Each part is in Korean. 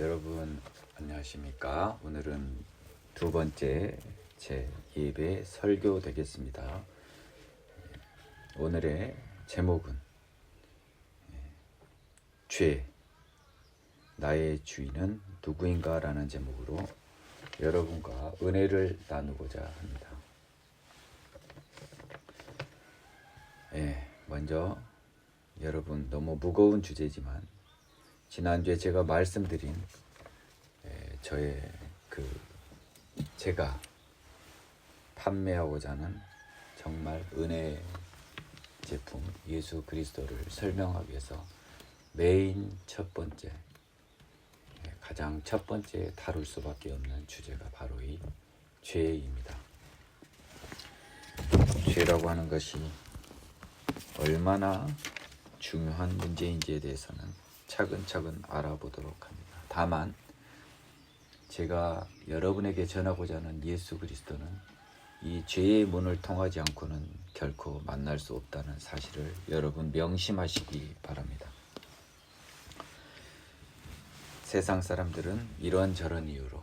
여러분 안녕하십니까? 오늘은 두 번째 제 예배 설교 되겠습니다. 오늘의 제목은 죄, 나의 주인은 누구인가? 라는 제목으로 여러분과 은혜를 나누고자 합니다. 먼저 여러분, 너무 무거운 주제지만 지난주에 제가 말씀드린 저의 제가 판매하고자 하는 정말 은혜 제품 예수 그리스도를 설명하기 위해서 메인 첫 번째, 가장 첫 번째 다룰 수밖에 없는 주제가 바로 이 죄입니다. 죄라고 하는 것이 얼마나 중요한 문제인지에 대해서는 차근차근 알아보도록 합니다. 다만 제가 여러분에게 전하고자 하는 예수 그리스도는 이 죄의 문을 통하지 않고는 결코 만날 수 없다는 사실을 여러분 명심하시기 바랍니다. 세상 사람들은 이런저런 이유로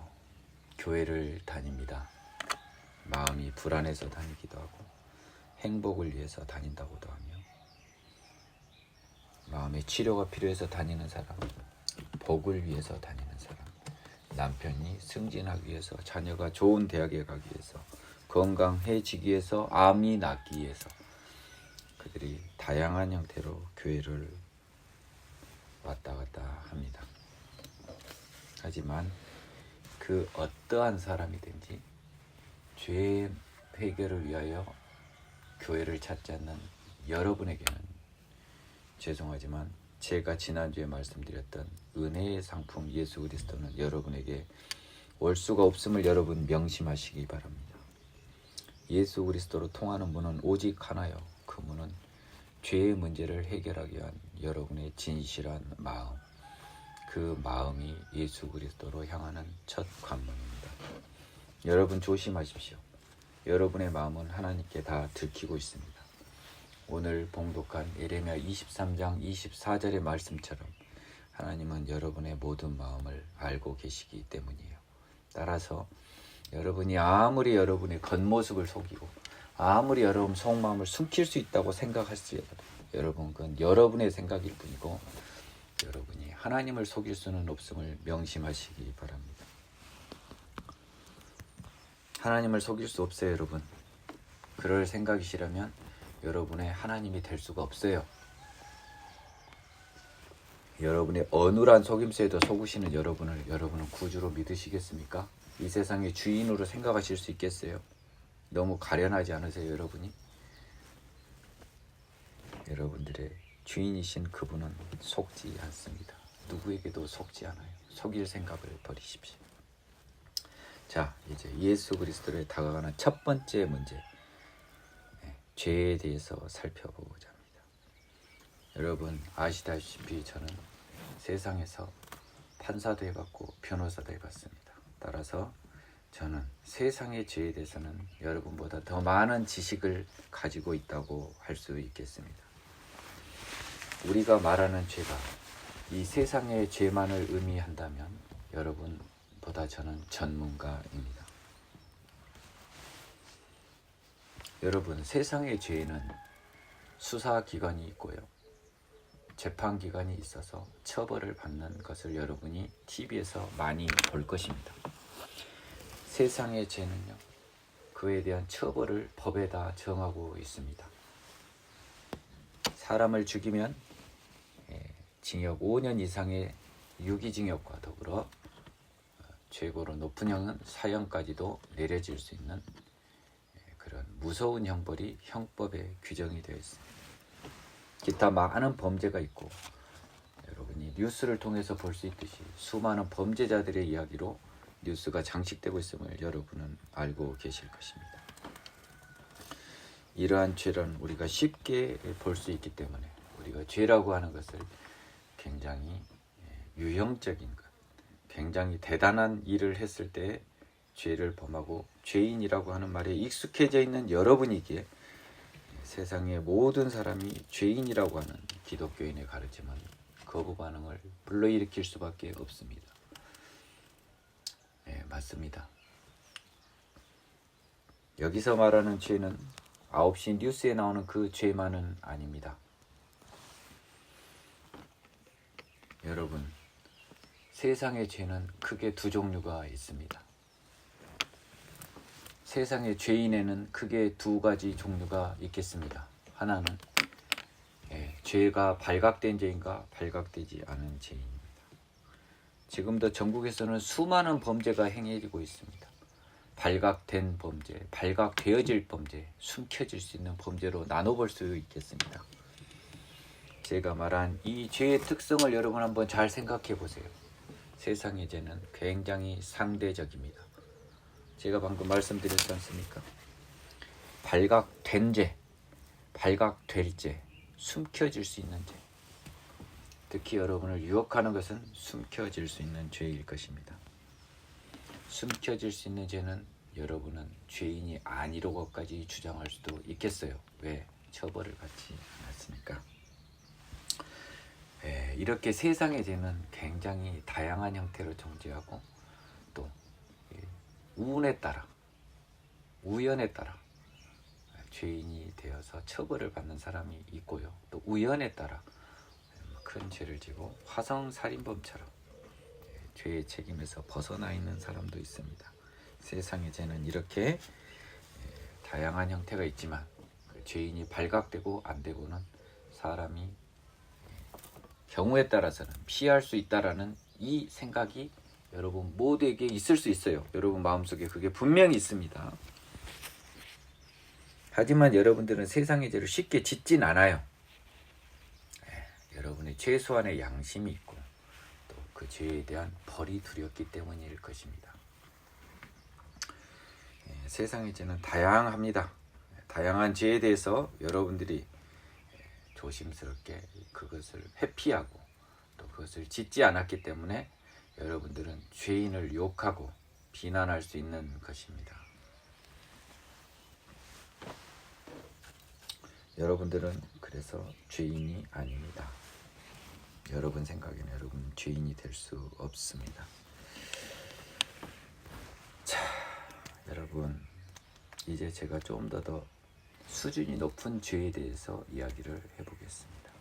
교회를 다닙니다. 마음이 불안해서 다니기도 하고 행복을 위해서 다닌다고도 하며, 마음의 치료가 필요해서 다니는 사람, 복을 위해서 다니는 사람, 남편이 승진하기 위해서, 자녀가 좋은 대학에 가기 위해서, 건강해지기 위해서, 암이 낫기 위해서 그들이 다양한 형태로 교회를 왔다 갔다 합니다. 하지만 그 어떠한 사람이든지 죄 해결을 위하여 교회를 찾지 않는 여러분에게는 죄송하지만 제가 지난주에 말씀드렸던 은혜의 상품 예수 그리스도는 여러분에게 올 수가 없음을 여러분 명심하시기 바랍니다. 예수 그리스도로 통하는 문은 오직 하나요. 그 문은 죄의 문제를 해결하기 위한 여러분의 진실한 마음, 그 마음이 예수 그리스도로 향하는 첫 관문입니다. 여러분 조심하십시오. 여러분의 마음은 하나님께 다 들키고 있습니다. 오늘 봉독한 예레미야 23장 24절의 말씀처럼 하나님은 여러분의 모든 마음을 알고 계시기 때문이에요. 따라서 여러분이 아무리 여러분의 겉모습을 속이고 아무리 여러분 속마음을 숨길 수 있다고 생각할지라도 여러분, 그건 여러분의 생각일 뿐이고 여러분이 하나님을 속일 수는 없음을 명심하시기 바랍니다. 하나님을 속일 수 없어요, 여러분. 그럴 생각이시라면 여러분의 하나님이 될 수가 없어요. 여러분의 어눌한 속임수에도 속으시는 여러분은 구주로 믿으시겠습니까? 이 세상의 주인으로 생각하실 수 있겠어요? 너무 가련하지 않으세요, 여러분이? 여러분들의 주인이신 그분은 속지 않습니다. 누구에게도 속지 않아요. 속일 생각을 버리십시오. 자, 이제 예수 그리스도를 다가가는 첫 번째 문제, 죄에 대해서 살펴보고자 합니다. 여러분 아시다시피 저는 세상에서 판사도 해봤고 변호사도 해봤습니다. 따라서 저는 세상의 죄에 대해서는 여러분보다 더 많은 지식을 가지고 있다고 할 수 있겠습니다. 우리가 말하는 죄가 이 세상의 죄만을 의미한다면 여러분보다 저는 전문가입니다. 여러분, 세상의 죄에는 수사기관이 있고요, 재판기관이 있어서 처벌을 받는 것을 여러분이 TV에서 많이 볼 것입니다. 세상의 죄는요, 그에 대한 처벌을 법에다 정하고 있습니다. 사람을 죽이면 징역 5년 이상의 유기징역과 더불어 최고로 높은 형은 사형까지도 내려질 수 있는 그런 무서운 형벌이 형법에 규정이 되어 있습니다. 기타 많은 범죄가 있고, 여러분이 뉴스를 통해서 볼 수 있듯이 수많은 범죄자들의 이야기로 뉴스가 장식되고 있음을 여러분은 알고 계실 것입니다. 이러한 죄는 우리가 쉽게 볼 수 있기 때문에 우리가 죄라고 하는 것을 굉장히 유형적인 것, 굉장히 대단한 일을 했을 때 죄를 범하고 죄인이라고 하는 말에 익숙해져 있는 여러분이기에 세상의 모든 사람이 죄인이라고 하는 기독교인의 가르침은 거부 반응을 불러일으킬 수밖에 없습니다. 맞습니다. 여기서 말하는 죄는 9시 뉴스에 나오는 그 죄만은 아닙니다. 여러분, 세상의 죄는 크게 두 종류가 있습니다. 세상의 죄인에는 크게 두 가지 종류가 있겠습니다. 하나는 죄가 발각된 죄인과 발각되지 않은 죄인입니다. 지금도 전국에서는 수많은 범죄가 행해지고 있습니다. 발각된 범죄, 발각되어질 범죄, 숨겨질 수 있는 범죄로 나눠볼 수 있겠습니다. 제가 말한 이 죄의 특성을 여러분 한번 잘 생각해 보세요. 세상의 죄는 굉장히 상대적입니다. 제가 방금 말씀드렸지 않습니까? 발각된 죄, 발각될 죄, 숨겨질 수 있는 죄. 특히 여러분을 유혹하는 것은 숨겨질 수 있는 죄일 것입니다. 숨겨질 수 있는 죄는 여러분은 죄인이 아니라고까지 주장할 수도 있겠어요. 왜? 처벌을 받지 않았으니까. 이렇게 세상의 죄는 굉장히 다양한 형태로 존재하고 또 운에 따라, 우연에 따라 죄인이 되어서 처벌을 받는 사람이 있고요. 또 우연에 따라 큰 죄를 지고 화성살인범처럼 죄의 책임에서 벗어나 있는 사람도 있습니다. 세상의 죄는 이렇게 다양한 형태가 있지만 죄인이 발각되고 안 되고는 사람이 경우에 따라서는 피할 수 있다라는 이 생각이 여러분 모두에게 있을 수 있어요. 여러분 마음속에 그게 분명히 있습니다. 하지만 여러분들은 세상의 죄를 쉽게 짓진 않아요. 여러분의 최소한의 양심이 있고 또 그 죄에 대한 벌이 두렵기 때문일 것입니다. 세상의 죄는 다양합니다. 다양한 죄에 대해서 여러분들이 조심스럽게 그것을 회피하고 또 그것을 짓지 않았기 때문에 여러분들은 죄인을 욕하고 비난할 수 있는 것입니다. 여러분들은 그래서 죄인이 아닙니다. 여러분 생각에는 여러분 죄인이 될 수 없습니다. 자, 여러분 이제 제가 좀 더 수준이 높은 죄에 대해서 이야기를 해보겠습니다.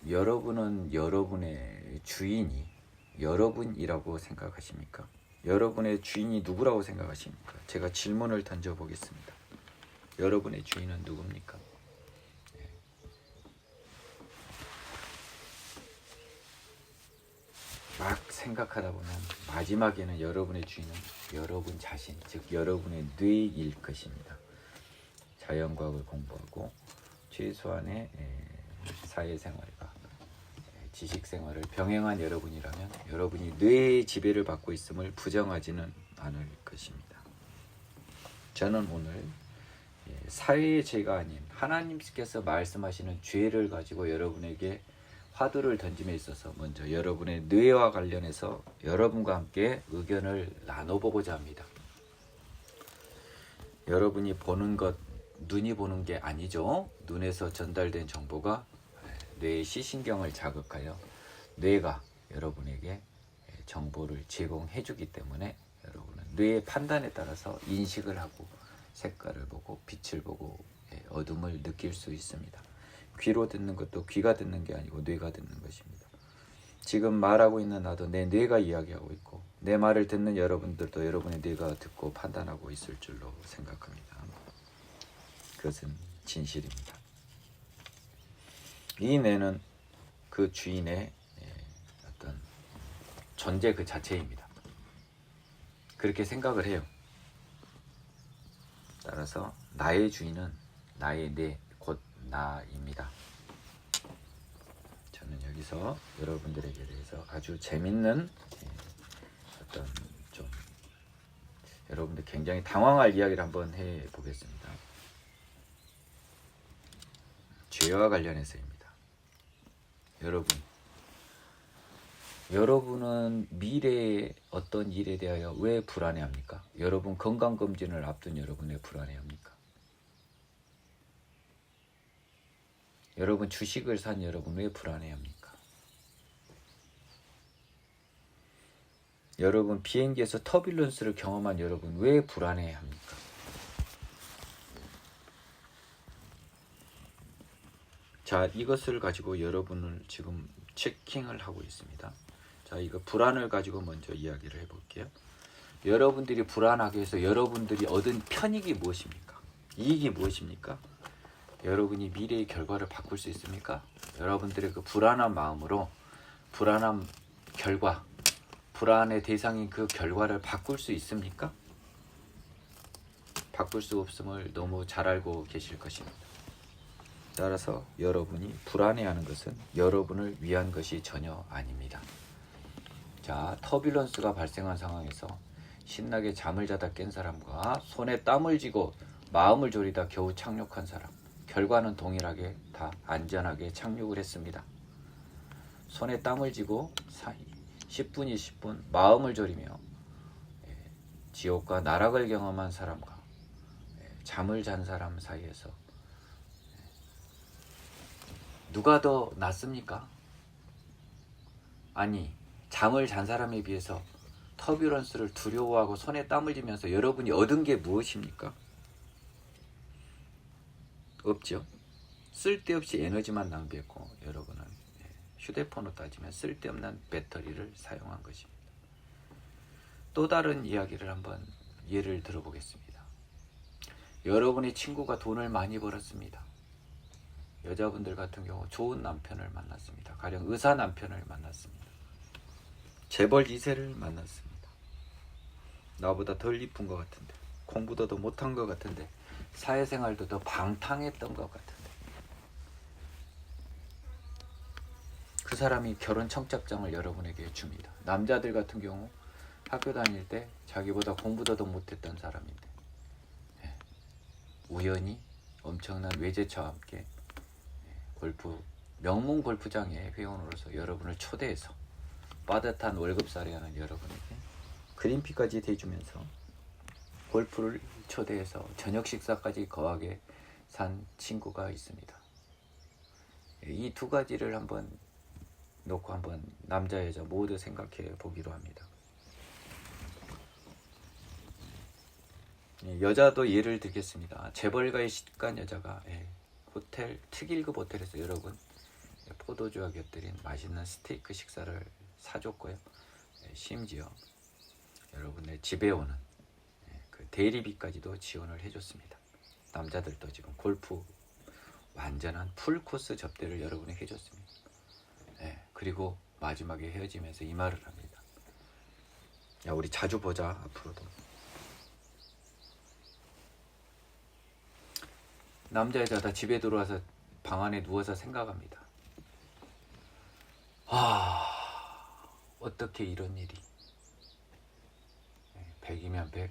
여러분은 여러분의 주인이 여러분이라고 생각하십니까? 여러분의 주인이 누구라고 생각하십니까? 제가 질문을 던져보겠습니다. 여러분의 주인은 누굽니까? 막 생각하다 보면 마지막에는 여러분의 주인은 여러분 자신, 즉 여러분의 뇌일 것입니다. 자연과학을 공부하고 최소한의 사회생활과 지식생활을 병행한 여러분이라면 여러분이 뇌의 지배를 받고 있음을 부정하지는 않을 것입니다. 저는 오늘 사회의 죄가 아닌 하나님께서 말씀하시는 죄를 가지고 여러분에게 화두를 던짐에 있어서 먼저 여러분의 뇌와 관련해서 여러분과 함께 의견을 나눠보고자 합니다. 여러분이 보는 것, 눈이 보는 게 아니죠. 눈에서 전달된 정보가 뇌의 시신경을 자극하여 뇌가 여러분에게 정보를 제공해 주기 때문에 여러분은 뇌의 판단에 따라서 인식을 하고 색깔을 보고 빛을 보고 어둠을 느낄 수 있습니다. 귀로 듣는 것도 귀가 듣는 게 아니고 뇌가 듣는 것입니다. 지금 말하고 있는 나도 내 뇌가 이야기하고 있고 내 말을 듣는 여러분들도 여러분의 뇌가 듣고 판단하고 있을 줄로 생각합니다. 그것은 진실입니다. 이 뇌는 그 주인의 어떤 존재 그 자체입니다. 그렇게 생각을 해요. 따라서 나의 주인은 나의 뇌, 곧 나입니다. 저는 여기서 여러분들에게 대해서 아주 재밌는 어떤 좀 여러분들 굉장히 당황할 이야기를 한번 해보겠습니다. 죄와 관련해서입니다. 여러분은 미래의 어떤 일에 대하여 왜 불안해합니까? 여러분 건강검진을 앞둔 여러분 왜 불안해합니까? 여러분 주식을 산 여러분 왜 불안해합니까? 여러분 비행기에서 터뷸런스를 경험한 여러분 왜 불안해합니까? 자, 이것을 가지고 여러분을 지금 체킹을 하고 있습니다. 자, 이거 불안을 가지고 먼저 이야기를 해볼게요. 여러분들이 불안하게 해서 여러분들이 얻은 편익이 무엇입니까? 이익이 무엇입니까? 여러분이 미래의 결과를 바꿀 수 있습니까? 여러분들의 그 불안한 마음으로 불안한 결과, 불안의 대상인 그 결과를 바꿀 수 있습니까? 바꿀 수 없음을 너무 잘 알고 계실 것입니다. 따라서 여러분이 불안해하는 것은 여러분을 위한 것이 전혀 아닙니다. 자, 터뷸런스가 발생한 상황에서 신나게 잠을 자다 깬 사람과 손에 땀을 쥐고 마음을 졸이다 겨우 착륙한 사람, 결과는 동일하게 다 안전하게 착륙을 했습니다. 손에 땀을 쥐고 10분 20분 마음을 졸이며 지옥과 나락을 경험한 사람과 잠을 잔 사람 사이에서 누가 더 낫습니까? 아니, 잠을 잔 사람에 비해서 터뷸런스를 두려워하고 손에 땀을 쥐면서 여러분이 얻은 게 무엇입니까? 없죠. 쓸데없이 에너지만 낭비했고 여러분은 휴대폰으로 따지면 쓸데없는 배터리를 사용한 것입니다. 또 다른 이야기를 한번 예를 들어보겠습니다. 여러분의 친구가 돈을 많이 벌었습니다. 여자분들 같은 경우 좋은 남편을 만났습니다. 가령 의사 남편을 만났습니다. 재벌 2세를 만났습니다. 나보다 덜 이쁜 것 같은데, 공부도 더 못한 것 같은데, 사회생활도 더 방탕했던 것 같은데, 그 사람이 결혼 청첩장을 여러분에게 줍니다. 남자들 같은 경우 학교 다닐 때 자기보다 공부도 더 못했던 사람인데 우연히 엄청난 외제차와 함께 명문 골프장의 회원으로서 여러분을 초대해서 빠듯한 월급살이하는 여러분에게 그린피까지 대주면서 골프를 초대해서 저녁 식사까지 거하게 산 친구가 있습니다. 이 두 가지를 한번 놓고 한번 남자 여자 모두 생각해 보기로 합니다. 여자도 예를 들겠습니다. 재벌가의 시집간 여자가 호텔 특일급 호텔에서 여러분 포도주와 곁들인 맛있는 스테이크 식사를 사줬고요. 심지어 여러분의 집에 오는 그 대리비까지도 지원을 해줬습니다. 남자들도 지금 골프 완전한 풀코스 접대를 여러분이 해줬습니다. 그리고 마지막에 헤어지면서 이 말을 합니다. 야, 우리 자주 보자, 앞으로도. 남자 여자 다 집에 들어와서 방 안에 누워서 생각합니다. 어떻게 이런 일이 100이면 100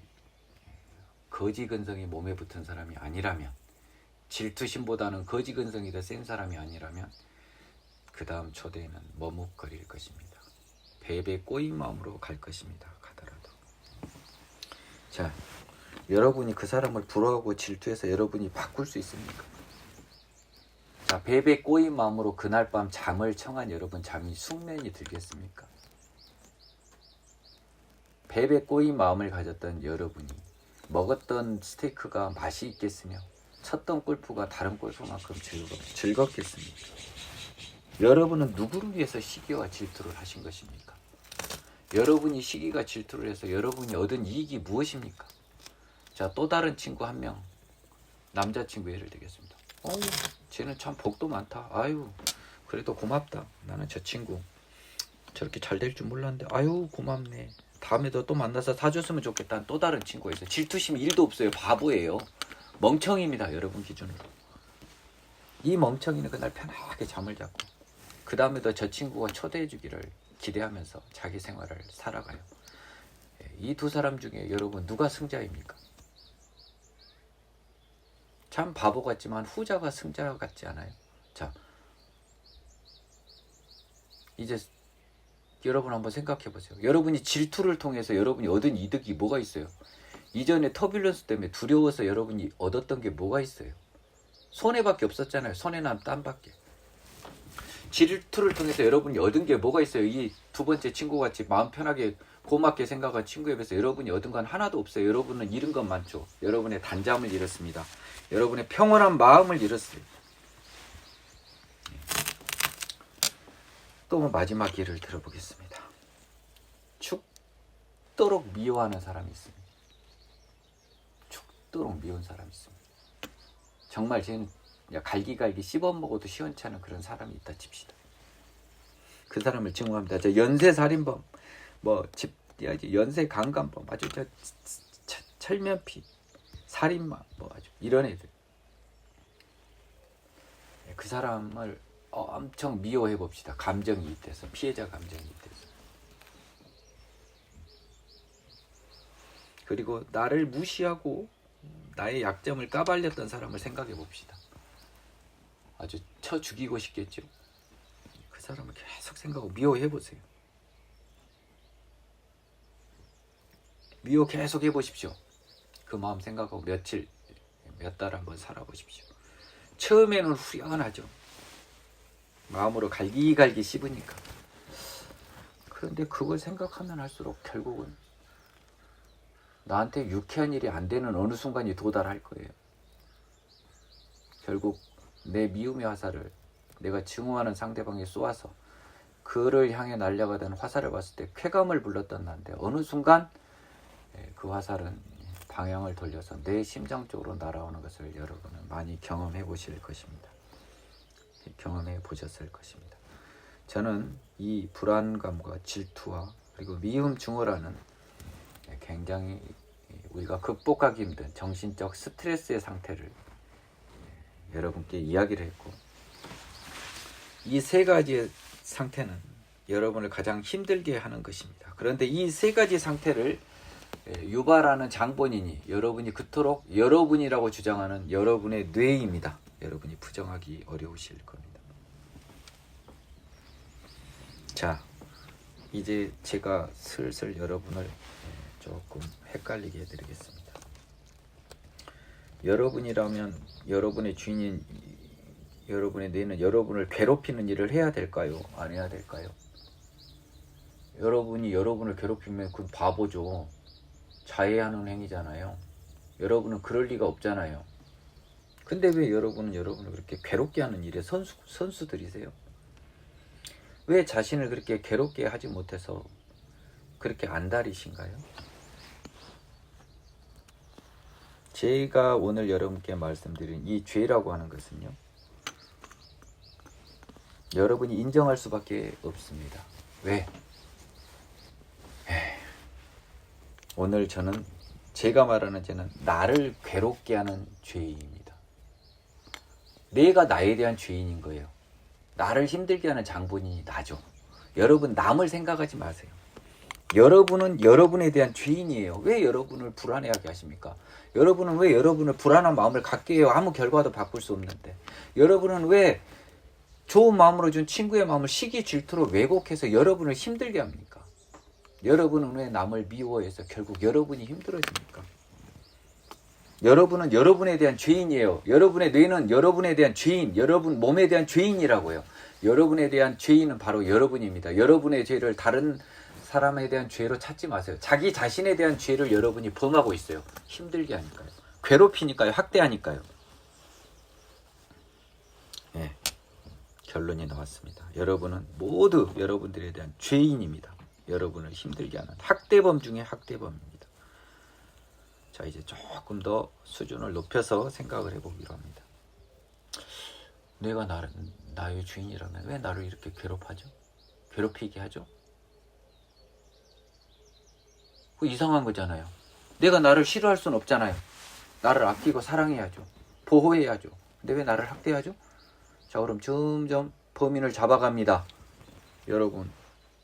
거지 근성이 몸에 붙은 사람이 아니라면, 질투심보다는 거지 근성이 더 센 사람이 아니라면 그 다음 초대에는 머뭇거릴 것입니다. 배배 꼬인 마음으로 갈 것입니다. 가더라도. 자, 여러분이 그 사람을 부러워하고 질투해서 여러분이 바꿀 수 있습니까? 자, 배배 꼬인 마음으로 그날 밤 잠을 청한 여러분, 잠이 숙면이 들겠습니까? 배배 꼬인 마음을 가졌던 여러분이 먹었던 스테이크가 맛이 있겠으며 쳤던 골프가 다른 골프만큼 즐겁겠습니까? 여러분은 누구를 위해서 시기와 질투를 하신 것입니까? 여러분이 시기가 질투를 해서 여러분이 얻은 이익이 무엇입니까? 자, 또 다른 친구 한 명, 남자친구 예를 들겠습니다. 쟤는 참 복도 많다. 아유, 그래도 고맙다. 나는 저 친구 저렇게 잘 될 줄 몰랐는데 아유 고맙네. 다음에도 또 만나서 사줬으면 좋겠다는 또 다른 친구가 있어요. 질투심이 1도 없어요. 바보예요. 멍청입니다. 여러분 기준으로. 이 멍청이는 그날 편하게 잠을 자고 그 다음에도 저 친구가 초대해 주기를 기대하면서 자기 생활을 살아가요. 이 두 사람 중에 여러분 누가 승자입니까? 참 바보 같지만 후자가 승자 같지 않아요? 자, 이제 여러분 한번 생각해 보세요. 여러분이 질투를 통해서 여러분이 얻은 이득이 뭐가 있어요? 이전에 터뷸런스 때문에 두려워서 여러분이 얻었던 게 뭐가 있어요? 손해밖에 없었잖아요. 손해난 땀밖에. 질투를 통해서 여러분이 얻은 게 뭐가 있어요? 이 두 번째 친구같이 마음 편하게 고맙게 생각한 친구에 비해서 여러분이 얻은 건 하나도 없어요. 여러분은 잃은 건 많죠. 여러분의 단잠을 잃었습니다. 여러분의 평온한 마음을 잃었어요. 또 마지막 예를 들어보겠습니다. 죽도록 미워하는 사람이 있습니다. 죽도록 미운 사람이 있습니다. 정말 쟤는 갈기갈기 씹어먹어도 시원찮은 그런 사람이 있다 칩시다. 그 사람을 증오합니다. 저 연쇄살인범, 연쇄 강간범, 아주 철면피, 살인마, 아주 이런 애들. 그 사람을 엄청 미워해 봅시다. 감정이입돼서, 피해자 감정이입돼서. 그리고 나를 무시하고 나의 약점을 까발렸던 사람을 생각해 봅시다. 아주 쳐 죽이고 싶겠죠. 그 사람을 계속 생각하고 미워해 보세요. 미워 계속 해보십시오. 그 마음 생각하고 며칠, 몇 달 한번 살아보십시오. 처음에는 후련하죠. 마음으로 갈기갈기 씹으니까. 그런데 그걸 생각하면 할수록 결국은 나한테 유쾌한 일이 안 되는 어느 순간이 도달할 거예요. 결국 내 미움의 화살을 내가 증오하는 상대방에 쏘아서 그를 향해 날려가던 화살을 봤을 때 쾌감을 불렀던 나인데 어느 순간 그 화살은 방향을 돌려서 내 심장 쪽으로 날아오는 것을 여러분은 많이 경험해 보실 것입니다. 경험해 보셨을 것입니다. 저는 이 불안감과 질투와 그리고 미움 증오라는 굉장히 우리가 극복하기 힘든 정신적 스트레스의 상태를 여러분께 이야기를 했고, 이 세 가지의 상태는 여러분을 가장 힘들게 하는 것입니다. 그런데 이 세 가지 상태를 유발하는 장본인이 여러분이 그토록 여러분이라고 주장하는 여러분의 뇌입니다. 여러분이 부정하기 어려우실 겁니다. 자, 이제 제가 슬슬 여러분을 조금 헷갈리게 해드리겠습니다. 여러분이라면 여러분의 주인인 여러분의 뇌는 여러분을 괴롭히는 일을 해야 될까요? 안 해야 될까요? 여러분이 여러분을 괴롭히면 그건 바보죠. 자해하는 행위잖아요. 여러분은 그럴 리가 없잖아요. 근데 왜 여러분은 여러분을 그렇게 괴롭게 하는 일에 선수들이세요? 왜 자신을 그렇게 괴롭게 하지 못해서 그렇게 안달이신가요? 제가 오늘 여러분께 말씀드린 이 죄라고 하는 것은요, 여러분이 인정할 수밖에 없습니다. 왜? 오늘 제가 말하는 죄는 나를 괴롭게 하는 죄입니다. 내가 나에 대한 죄인인 거예요. 나를 힘들게 하는 장본인이 나죠. 여러분 남을 생각하지 마세요. 여러분은 여러분에 대한 죄인이에요. 왜 여러분을 불안해하게 하십니까? 여러분은 왜 여러분을 불안한 마음을 갖게 해요? 아무 결과도 바꿀 수 없는데. 여러분은 왜 좋은 마음으로 준 친구의 마음을 시기 질투로 왜곡해서 여러분을 힘들게 합니까? 여러분은 왜 남을 미워해서 결국 여러분이 힘들어집니까? 여러분은 여러분에 대한 죄인이에요. 여러분의 뇌는 여러분에 대한 죄인, 여러분 몸에 대한 죄인이라고요. 여러분에 대한 죄인은 바로 여러분입니다. 여러분의 죄를 다른 사람에 대한 죄로 찾지 마세요. 자기 자신에 대한 죄를 여러분이 범하고 있어요. 힘들게 하니까요. 괴롭히니까요. 학대하니까요. 네, 결론이 나왔습니다. 여러분은 모두 여러분들에 대한 죄인입니다. 여러분을 힘들게 하는 학대범 중에 학대범입니다. 자, 이제 조금 더 수준을 높여서 생각을 해보기로 합니다. 내가 나의 주인이라면 왜 나를 이렇게 괴롭하죠? 괴롭히게 하죠? 이상한 거잖아요. 내가 나를 싫어할 수는 없잖아요. 나를 아끼고 사랑해야죠. 보호해야죠. 근데 왜 나를 학대하죠? 자, 그럼 점점 범인을 잡아갑니다.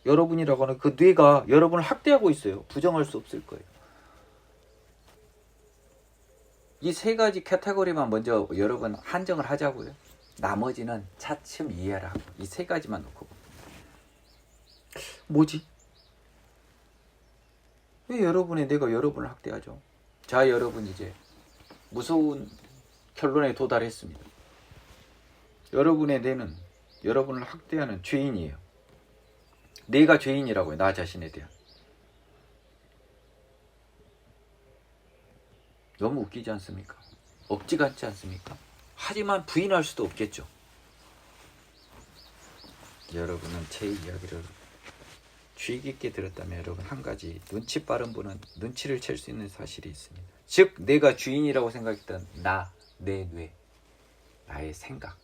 여러분이라고 하는 그 뇌가 여러분을 학대하고 있어요. 부정할 수 없을 거예요. 이 세 가지 카테고리만 먼저 여러분 한정을 하자고요. 나머지는 차츰 이해를 하고 이 세 가지만 놓고. 뭐지? 왜 여러분의 뇌가 여러분을 학대하죠? 자, 여러분 이제 무서운 결론에 도달했습니다. 여러분의 뇌는 여러분을 학대하는 죄인이에요. 내가 죄인이라고요. 나 자신에 대한. 너무 웃기지 않습니까? 억지 같지 않습니까? 하지만 부인할 수도 없겠죠. 여러분은 제 이야기를 주의 깊게 들었다면 여러분 한 가지 눈치 빠른 분은 눈치를 챌 수 있는 사실이 있습니다. 즉 내가 주인이라고 생각했던 내 뇌, 나의 생각,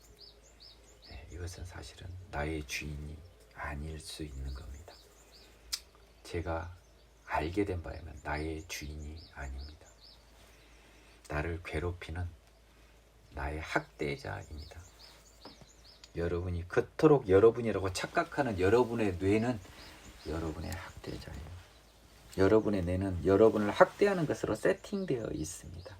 이것은 사실은 나의 주인이 아닐 수 있는 겁니다. 제가 알게 된 바에는 나의 주인이 아닙니다. 나를 괴롭히는 나의 학대자입니다. 여러분이 그토록 여러분이라고 착각하는 여러분의 뇌는 여러분의 학대자예요. 여러분의 뇌는 여러분을 학대하는 것으로 세팅되어 있습니다.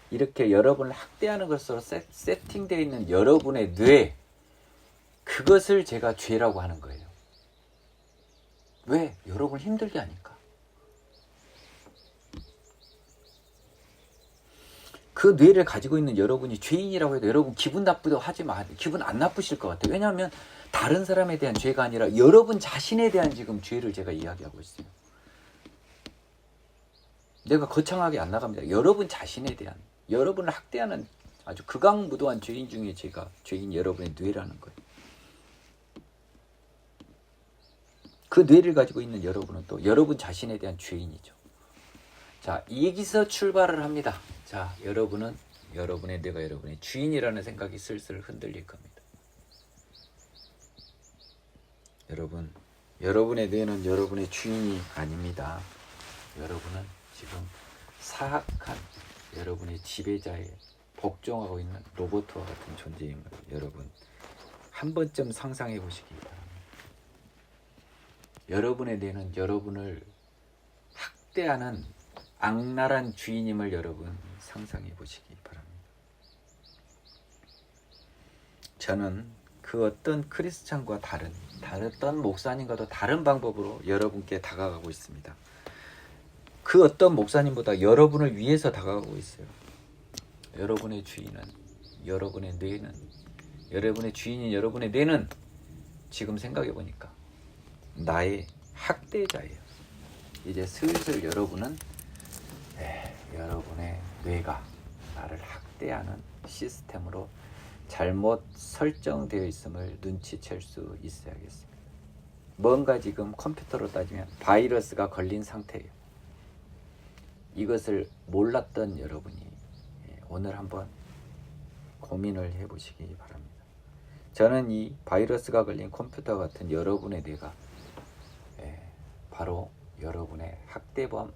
이렇게 여러분을 학대하는 것으로 세팅되어 있는 여러분의 뇌, 그것을 제가 죄라고 하는 거예요. 왜? 여러분을 힘들게 하니까. 그 뇌를 가지고 있는 여러분이 죄인이라고 해도 여러분 기분 나쁘다고 하지 마. 기분 안 나쁘실 것 같아요. 왜냐하면 다른 사람에 대한 죄가 아니라 여러분 자신에 대한 지금 죄를 제가 이야기하고 있어요. 내가 거창하게 안 나갑니다. 여러분 자신에 대한, 여러분을 학대하는 아주 극악무도한 죄인 중에 제가 죄인 여러분의 뇌라는 거예요. 그 뇌를 가지고 있는 여러분은 또 여러분 자신에 대한 죄인이죠. 자, 여기서 출발을 합니다. 자, 여러분은 여러분의 뇌가 여러분의 주인이라는 생각이 슬슬 흔들릴 겁니다. 여러분, 여러분의 뇌는 여러분의 주인이 아닙니다. 여러분은 지금 사악한 여러분의 지배자에 복종하고 있는 로봇과 같은 존재임을 여러분 한 번쯤 상상해 보시기 바랍니다. 여러분의 뇌는 여러분을 학대하는 악랄한 주인임을 여러분 상상해 보시기 바랍니다. 저는 그 어떤 크리스찬과 다른 어떤 목사님과도 다른 방법으로 여러분께 다가가고 있습니다. 그 어떤 목사님보다 여러분을 위해서 다가가고 있어요. 여러분의 주인은, 여러분의 뇌는, 여러분의 주인인 여러분의 뇌는 지금 생각해 보니까 나의 학대자예요. 이제 슬슬 여러분은 여러분의 뇌가 나를 학대하는 시스템으로 잘못 설정되어 있음을 눈치챌 수 있어야겠습니다. 뭔가 지금 컴퓨터로 따지면 바이러스가 걸린 상태예요. 이것을 몰랐던 여러분이 오늘 한번 고민을 해보시기 바랍니다. 저는 이 바이러스가 걸린 컴퓨터 같은 여러분의 뇌가 바로 여러분의 학대범,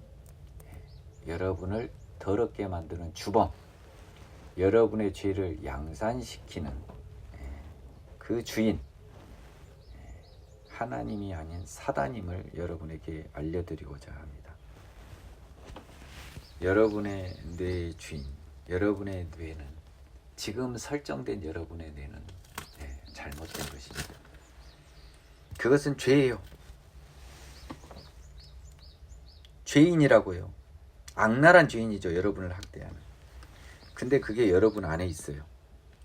여러분을 더럽게 만드는 주범, 여러분의 죄를 양산시키는 그 주인, 하나님이 아닌 사단임을 여러분에게 알려드리고자 합니다. 여러분의 뇌의 주인, 여러분의 뇌는, 지금 설정된 여러분의 뇌는 잘못된 것입니다. 그것은 죄예요. 죄인이라고요. 악랄한 죄인이죠. 여러분을 학대하는. 근데 그게 여러분 안에 있어요.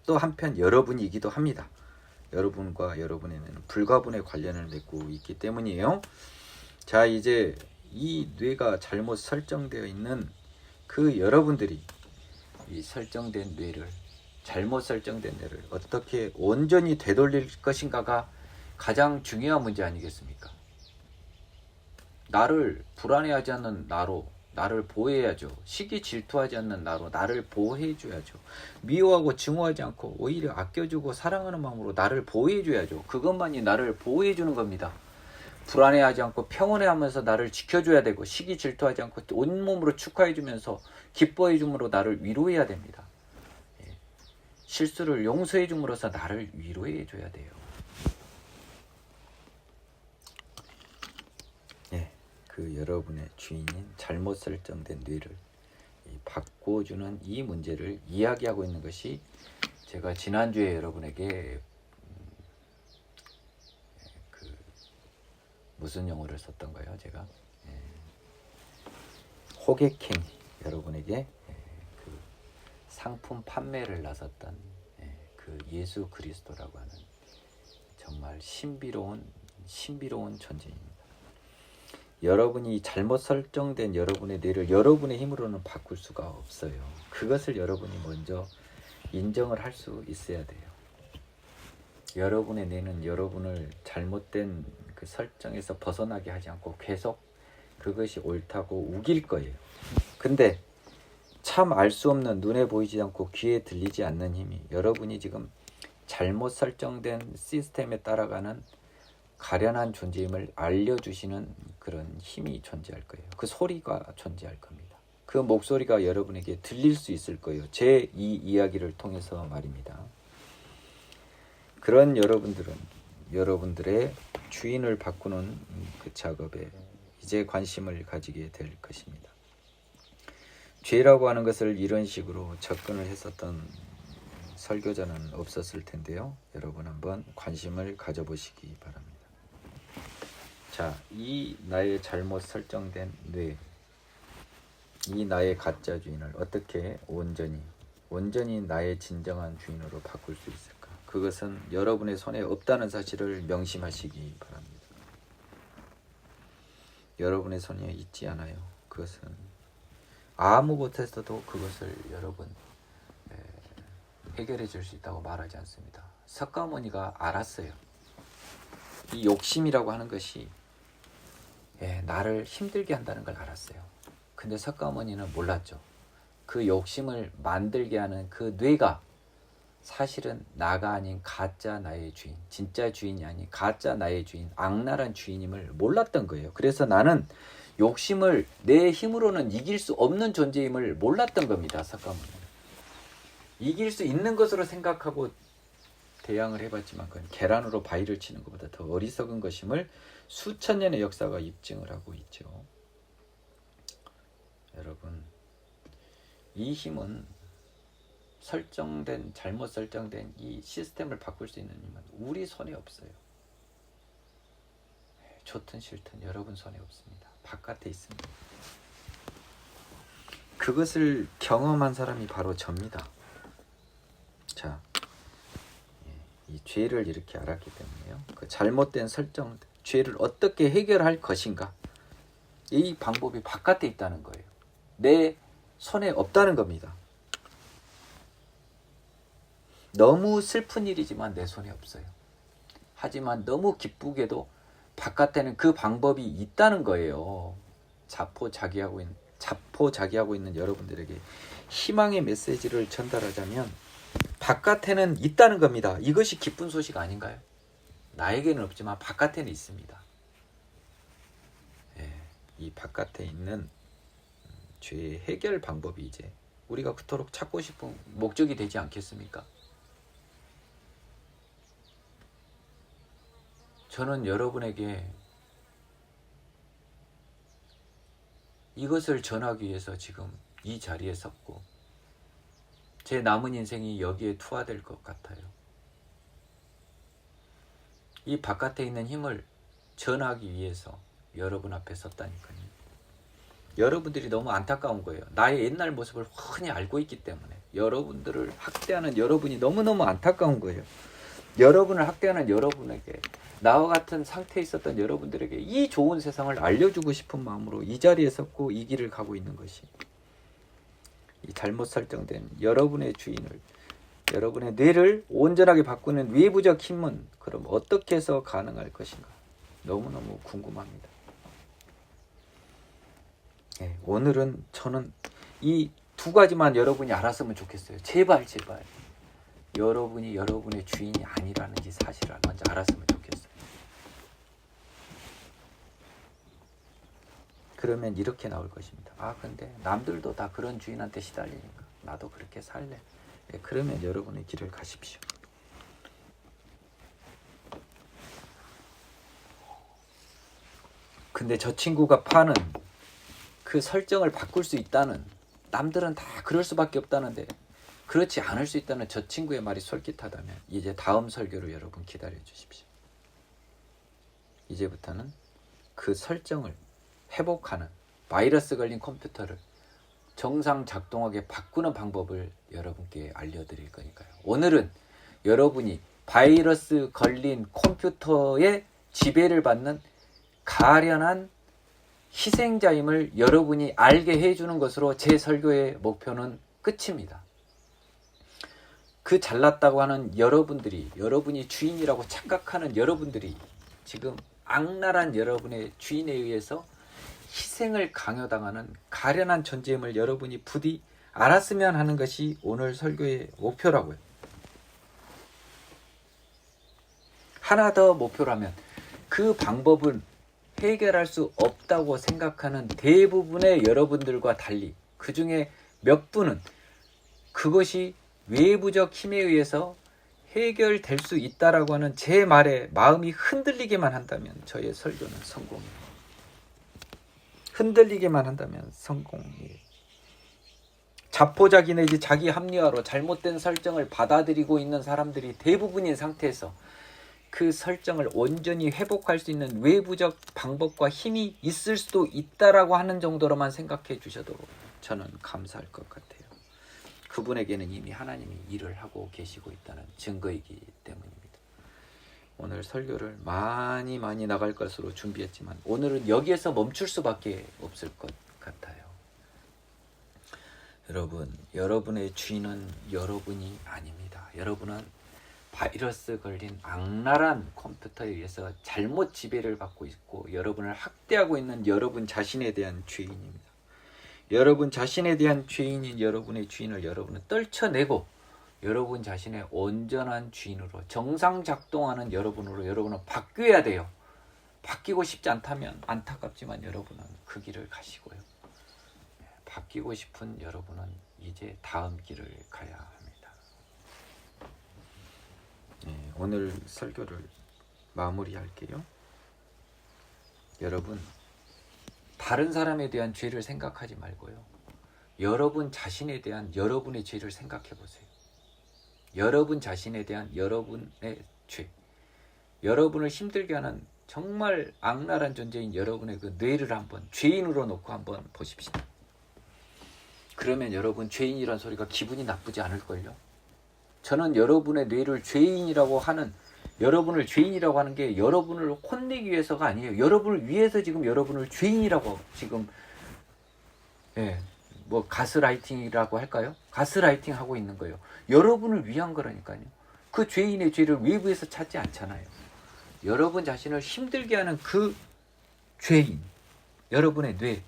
또 한편 여러분이기도 합니다. 여러분과 여러분의 뇌는 불가분의 관련을 맺고 있기 때문이에요. 자, 이제 이 뇌가 잘못 설정되어 있는 그 여러분들이 이 설정된 뇌를, 잘못 설정된 뇌를 어떻게 온전히 되돌릴 것인가가 가장 중요한 문제 아니겠습니까? 나를 불안해하지 않는 나로 나를 보호해야죠. 시기 질투하지 않는 나로 나를 보호해줘야죠. 미워하고 증오하지 않고 오히려 아껴주고 사랑하는 마음으로 나를 보호해줘야죠. 그것만이 나를 보호해주는 겁니다. 불안해하지 않고 평온해하면서 나를 지켜줘야 되고, 시기 질투하지 않고 온몸으로 축하해주면서 기뻐해줌으로 나를 위로해야 됩니다. 실수를 용서해줌으로써 나를 위로해줘야 돼요. 그 여러분의 주인인 잘못 설정된 뇌를 바꿔주는 이 문제를 이야기하고 있는 것이, 제가 지난주에 여러분에게 무슨 용어를 썼던가요? 제가 호객행, 여러분에게 그 상품 판매를 나섰던 그 예수 그리스도라고 하는 정말 신비로운 존재입니다. 여러분이 잘못 설정된 여러분의 뇌를 여러분의 힘으로는 바꿀 수가 없어요. 그것을 여러분이 먼저 인정을 할 수 있어야 돼요. 여러분의 뇌는 여러분을 잘못된 그 설정에서 벗어나게 하지 않고 계속 그것이 옳다고 우길 거예요. 근데 참 알 수 없는, 눈에 보이지 않고 귀에 들리지 않는 힘이 여러분이 지금 잘못 설정된 시스템에 따라가는 가련한 존재임을 알려주시는 그런 힘이 존재할 거예요. 그 소리가 존재할 겁니다. 그 목소리가 여러분에게 들릴 수 있을 거예요. 제 이 이야기를 통해서 말입니다. 그런 여러분들은 여러분들의 주인을 바꾸는 그 작업에 이제 관심을 가지게 될 것입니다. 죄라고 하는 것을 이런 식으로 접근을 했었던 설교자는 없었을 텐데요. 여러분 한번 관심을 가져보시기 바랍니다. 자, 이 나의 잘못 설정된 뇌, 이 나의 가짜 주인을 어떻게 온전히 나의 진정한 주인으로 바꿀 수 있을까? 그것은 여러분의 손에 없다는 사실을 명심하시기 바랍니다. 여러분의 손에 있지 않아요. 그것은 아무것에서도 그것을 여러분 해결해 줄 수 있다고 말하지 않습니다. 석가모니가 알았어요. 이 욕심이라고 하는 것이 나를 힘들게 한다는 걸 알았어요. 근데 석가모니는 몰랐죠. 그 욕심을 만들게 하는 그 뇌가 사실은 나가 아닌 가짜 나의 주인, 진짜 주인이 아닌 가짜 나의 주인, 악랄한 주인임을 몰랐던 거예요. 그래서 나는 욕심을 내 힘으로는 이길 수 없는 존재임을 몰랐던 겁니다. 석가모니는. 이길 수 있는 것으로 생각하고 대항을 해봤지만 그건 계란으로 바위를 치는 것보다 더 어리석은 것임을 수천 년의 역사가 입증을 하고 있죠. 여러분, 이 힘은 잘못 설정된 이 시스템을 바꿀 수 있는 힘은 우리 손에 없어요. 좋든 싫든 여러분 손에 없습니다. 바깥에 있습니다. 그것을 경험한 사람이 바로 접니다. 자, 이 죄를 이렇게 알았기 때문에요. 그 잘못된 설정, 죄를 어떻게 해결할 것인가? 이 방법이 바깥에 있다는 거예요. 내 손에 없다는 겁니다. 너무 슬픈 일이지만 내 손에 없어요. 하지만 너무 기쁘게도 바깥에는 그 방법이 있다는 거예요. 자포자기하고 있는 여러분들에게 희망의 메시지를 전달하자면 바깥에는 있다는 겁니다. 이것이 기쁜 소식 아닌가요? 나에게는 없지만 바깥에는 있습니다. 이 바깥에 있는 죄의 해결 방법이 이제 우리가 그토록 찾고 싶은 목적이 되지 않겠습니까? 저는 여러분에게 이것을 전하기 위해서 지금 이 자리에 섰고 제 남은 인생이 여기에 투하될 것 같아요. 이 바깥에 있는 힘을 전하기 위해서 여러분 앞에 섰다니까요. 여러분들이 너무 안타까운 거예요. 나의 옛날 모습을 훤히 알고 있기 때문에 여러분들을 학대하는 여러분이 너무너무 안타까운 거예요. 여러분을 학대하는 여러분에게, 나와 같은 상태에 있었던 여러분들에게 이 좋은 세상을 알려주고 싶은 마음으로 이 자리에 섰고 이 길을 가고 있는 것이, 이 잘못 설정된 여러분의 주인을, 여러분의 뇌를 온전하게 바꾸는 외부적 힘은 그럼 어떻게 해서 가능할 것인가? 너무너무 궁금합니다. 오늘은 저는 이 두 가지만 여러분이 알았으면 좋겠어요. 제발 여러분이 여러분의 주인이 아니라는 이 사실을 먼저 알았으면 좋겠어요. 그러면 이렇게 나올 것입니다. 근데 남들도 다 그런 주인한테 시달리니까 나도 그렇게 살래. 그러면 여러분의 길을 가십시오. 근데 저 친구가 파는 그 설정을 바꿀 수 있다는, 남들은 다 그럴 수밖에 없다는데 그렇지 않을 수 있다는 저 친구의 말이 솔깃하다면 이제 다음 설교를 여러분 기다려 주십시오. 이제부터는 그 설정을 회복하는, 바이러스 걸린 컴퓨터를 정상 작동하게 바꾸는 방법을 여러분께 알려드릴 거니까요. 오늘은 여러분이 바이러스 걸린 컴퓨터의 지배를 받는 가련한 희생자임을 여러분이 알게 해주는 것으로 제 설교의 목표는 끝입니다. 그 잘났다고 하는 여러분이 주인이라고 착각하는 여러분들이 지금 악랄한 여러분의 주인에 의해서 희생을 강요당하는 가련한 존재임을 여러분이 부디 알았으면 하는 것이 오늘 설교의 목표라고요. 하나 더 목표라면 그 방법은 해결할 수 없다고 생각하는 대부분의 여러분들과 달리 그 중에 몇 분은 그것이 외부적 힘에 의해서 해결될 수 있다라고 하는 제 말에 마음이 흔들리게만 한다면 저의 설교는 성공이에요. 흔들리게만 한다면 성공이에요. 자포자기 내지 자기 합리화로 잘못된 설정을 받아들이고 있는 사람들이 대부분인 상태에서 그 설정을 온전히 회복할 수 있는 외부적 방법과 힘이 있을 수도 있다라고 하는 정도로만 생각해 주셔도 저는 감사할 것 같아요. 그분에게는 이미 하나님이 일을 하고 계시고 있다는 증거이기 때문입니다. 오늘 설교를 많이 나갈 것으로 준비했지만 오늘은 여기에서 멈출 수밖에 없을 것 같아요. 여러분, 여러분의 주인은 여러분이 아닙니다. 여러분은 바이러스 걸린 악랄한 컴퓨터에 의해서 잘못 지배를 받고 있고 여러분을 학대하고 있는 여러분 자신에 대한 죄인입니다. 여러분 자신에 대한 죄인인 여러분의 주인을 여러분은 떨쳐내고 여러분 자신의 온전한 주인으로 정상 작동하는 여러분으로 여러분은 바뀌어야 돼요. 바뀌고 싶지 않다면 안타깝지만 여러분은 그 길을 가시고요. 바뀌고 싶은 여러분은 이제 다음 길을 가야 합니다. 오늘 설교를 마무리할게요. 여러분, 다른 사람에 대한 죄를 생각하지 말고요. 여러분 자신에 대한 여러분의 죄를 생각해 보세요. 여러분 자신에 대한 여러분의 죄. 여러분을 힘들게 하는 정말 악랄한 존재인 여러분의 그 뇌를 한번 죄인으로 놓고 한번 보십시오. 그러면 여러분 죄인이란 소리가 기분이 나쁘지 않을걸요? 저는 여러분의 뇌를 죄인이라고 하는, 여러분을 죄인이라고 하는 게 여러분을 혼내기 위해서가 아니에요. 여러분을 위해서 지금 여러분을 죄인이라고 지금 뭐 가스라이팅이라고 할까요? 가스라이팅 하고 있는 거예요. 여러분을 위한 거라니까요. 그 죄인의 죄를 외부에서 찾지 않잖아요. 여러분 자신을 힘들게 하는 그 죄인, 여러분의 뇌,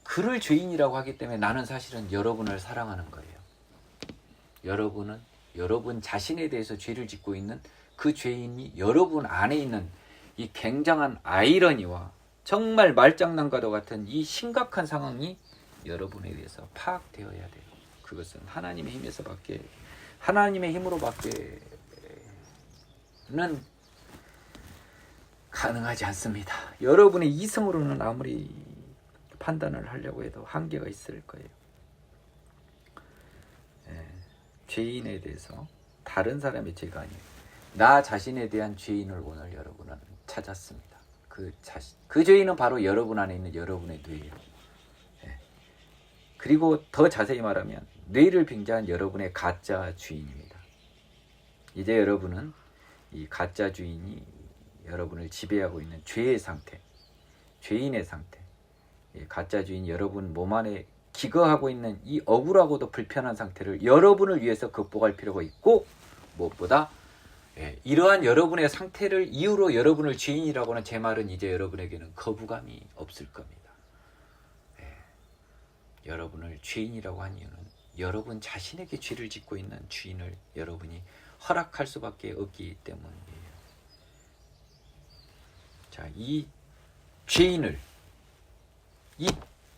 그를 죄인이라고 하기 때문에 나는 사실은 여러분을 사랑하는 거예요. 여러분은 여러분 자신에 대해서 죄를 짓고 있는 그 죄인이 여러분 안에 있는 이 굉장한 아이러니와 정말 말장난과도 같은 이 심각한 상황이 여러분에 의해서 파악되어야 돼요. 그것은 하나님의 힘으로밖에는 가능하지 않습니다. 여러분의 이성으로는 아무리 판단을 하려고 해도 한계가 있을 거예요. 죄인에 대해서 다른 사람의 죄가 아니에요. 나 자신에 대한 죄인을 오늘 여러분은 찾았습니다. 그 죄인은 바로 여러분 안에 있는 여러분의 뇌예요. 그리고 더 자세히 말하면 뇌를 빙자한 여러분의 가짜 주인입니다. 이제 여러분은 이 가짜 주인이 여러분을 지배하고 있는 죄의 상태, 죄인의 상태, 가짜 주인 여러분 몸 안에 기거하고 있는 이 억울하고도 불편한 상태를 여러분을 위해서 극복할 필요가 있고, 무엇보다 이러한 여러분의 상태를 이유로 여러분을 죄인이라고 하는 제 말은 이제 여러분에게는 거부감이 없을 겁니다. 여러분을 죄인이라고 한 이유는 여러분 자신에게 죄를 짓고 있는 주인을 여러분이 허락할 수밖에 없기 때문이에요. 자, 이 죄인을, 이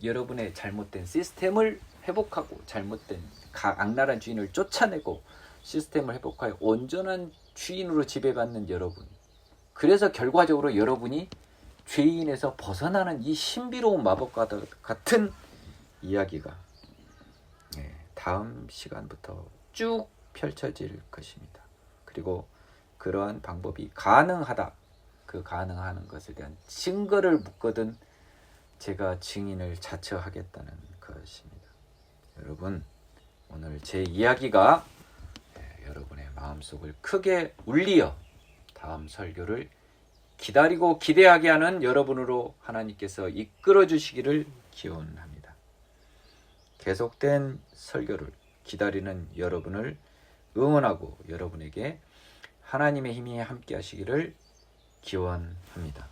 여러분의 잘못된 시스템을 회복하고 잘못된 악랄한 주인을 쫓아내고 시스템을 회복하여 온전한 주인으로 지배받는 여러분, 그래서 결과적으로 여러분이 죄인에서 벗어나는 이 신비로운 마법과 같은 이야기가 다음 시간부터 쭉 펼쳐질 것입니다. 그리고 그러한 방법이 가능하다, 그 가능하는 것에 대한 증거를 묻거든 제가 증인을 자처하겠다는 것입니다. 여러분, 오늘 제 이야기가 여러분의 마음속을 크게 울리어 다음 설교를 기다리고 기대하게 하는 여러분으로 하나님께서 이끌어 주시기를 기원합니다. 계속된 설교를 기다리는 여러분을 응원하고 여러분에게 하나님의 힘이 함께 하시기를 기원합니다.